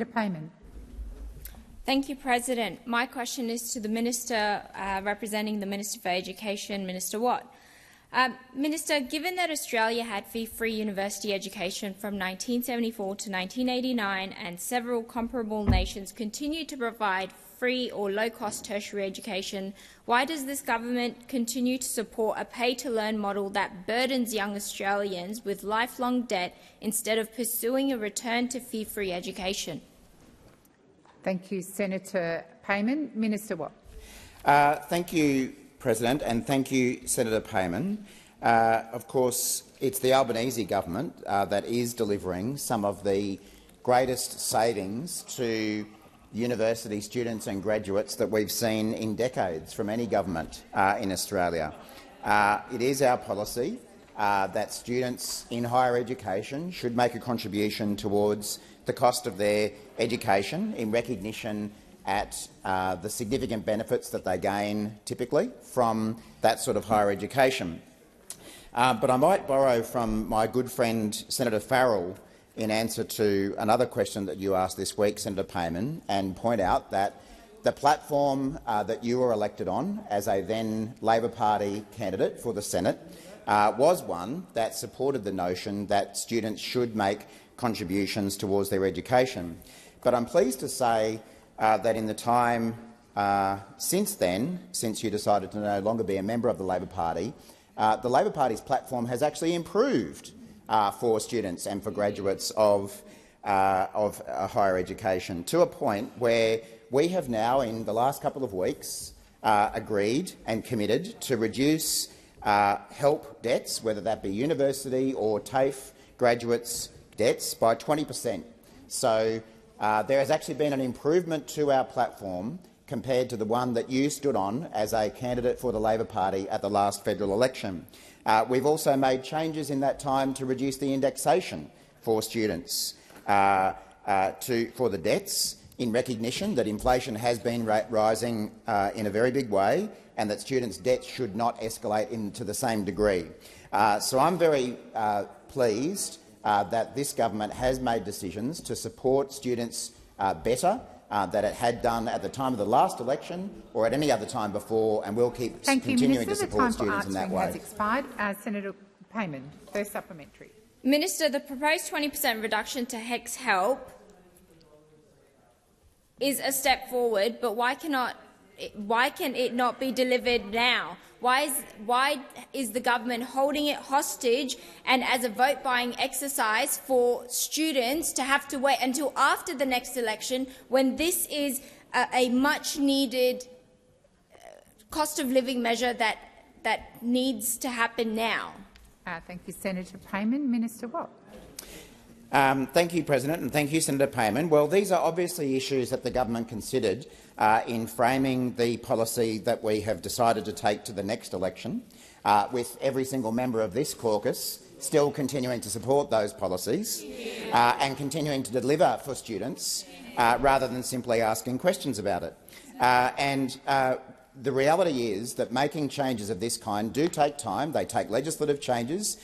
Payman. Thank you, President. My question is to the Minister representing the Minister for Education, Minister Watt. Minister, given that Australia had fee-free university education from 1974 to 1989 and several comparable nations continue to provide free or low-cost tertiary education, why does this government continue to support a pay-to-learn model that burdens young Australians with lifelong debt instead of pursuing a return to fee-free education? Thank you, Senator Payman. Minister Watt. Thank you, President, and thank you, Senator Payman. Of course, it's the Albanese government that is delivering some of the greatest savings to university students and graduates that we've seen in decades from any government in Australia. It is our policy that students in higher education should make a contribution towards the cost of their education in recognition at the significant benefits that they gain typically from that sort of higher education. But I might borrow from my good friend Senator Farrell in answer to another question that you asked this week, Senator Payman, and point out that the platform that you were elected on as a then Labor Party candidate for the Senate was one that supported the notion that students should make contributions towards their education. But I'm pleased to say that in the time since then, since you decided to no longer be a member of the Labor Party, the Labor Party's platform has actually improved for students and for graduates of higher education, to a point where we have now, in the last couple of weeks, agreed and committed to reduce help debts, whether that be university or TAFE graduates' debts, by 20%. So there has actually been an improvement to our platform compared to the one that you stood on as a candidate for the Labor Party at the last federal election. We've also made changes in that time to reduce the indexation for students for the debts, in recognition that inflation has been rising in a very big way and that students' debts should not escalate to the same degree. So I'm very pleased that this government has made decisions to support students better than it had done at the time of the last election or at any other time before, and we'll keep continuing to support students in that way. The time for answering has expired. Senator Payman, first supplementary. Minister, the proposed 20% reduction to HECS help is a step forward, but why can it not be delivered now? Why is the government holding it hostage and as a vote-buying exercise for students to have to wait until after the next election, when this is a much-needed cost of living measure that needs to happen now? Thank you, Senator Payman. Minister Watt. Thank you, President, and thank you, Senator Payman. Well, these are obviously issues that the government considered in framing the policy that we have decided to take to the next election, with every single member of this caucus still continuing to support those policies and continuing to deliver for students rather than simply asking questions about it. The reality is that making changes of this kind do take time. They take legislative changes.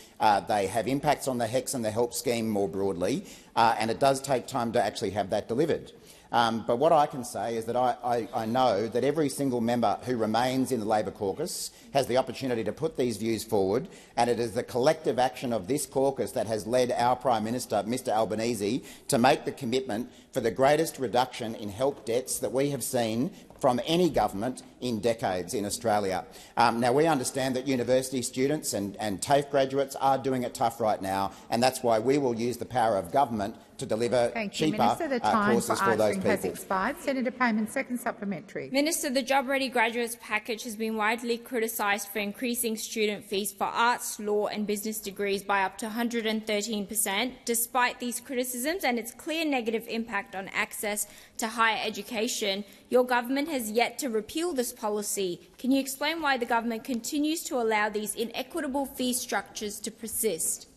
They have impacts on the HECS and the help scheme more broadly, and it does take time to actually have that delivered. But what I can say is that I know that every single member who remains in the Labor caucus has the opportunity to put these views forward, and it is the collective action of this caucus that has led our Prime Minister, Mr Albanese, to make the commitment for the greatest reduction in help debts that we have seen from any government in decades in Australia. Now, we understand that university students and TAFE graduates are doing it tough right now, and that's why we will use the power of government to deliver cheaper courses for those people. Has expired. Senator Payman, second supplementary. Minister, the Job Ready Graduates package has been widely criticised for increasing student fees for arts, law and business degrees by up to 113%. Despite these criticisms and its clear negative impact on access to higher education, your government has yet to repeal this policy. Can you explain why the government continues to allow these inequitable fee structures to persist?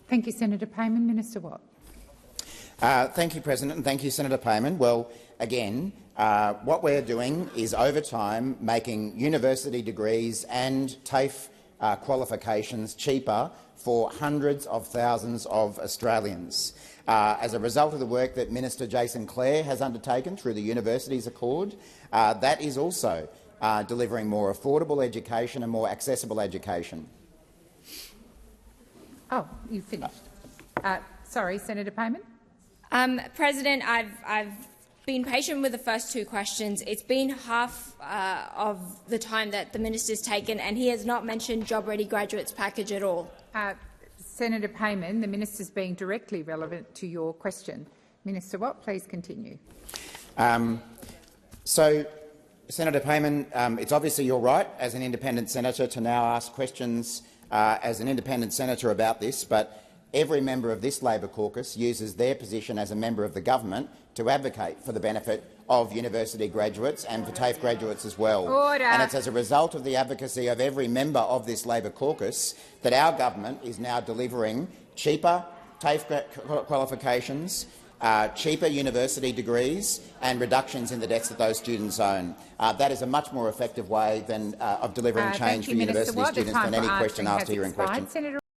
Thank you, Senator Payman. Minister Watt. Thank you, President, and thank you, Senator Payman. Well, again, what we're doing is, over time, making university degrees and TAFE qualifications cheaper for hundreds of thousands of Australians. As a result of the work that Minister Jason Clare has undertaken through the Universities Accord, that is also delivering more affordable education and more accessible education. Oh, you finished. Sorry, Senator Payman. President, I've been patient with the first two questions. It's been half of the time that the minister's taken, and he has not mentioned job-ready graduates package at all. Senator Payman, the minister's being directly relevant to your question. Minister Watt, please continue. So, Senator Payman, it's obviously your right as an independent senator to now ask questions as an independent senator about this, but every member of this Labor caucus uses their position as a member of the government to advocate for the benefit of university graduates and for TAFE graduates as well. Order. And it's as a result of the advocacy of every member of this Labor caucus that our government is now delivering cheaper TAFE qualifications, cheaper university degrees and reductions in the debts that those students own. That is a much more effective way than of delivering change for university students than any question asked here in question.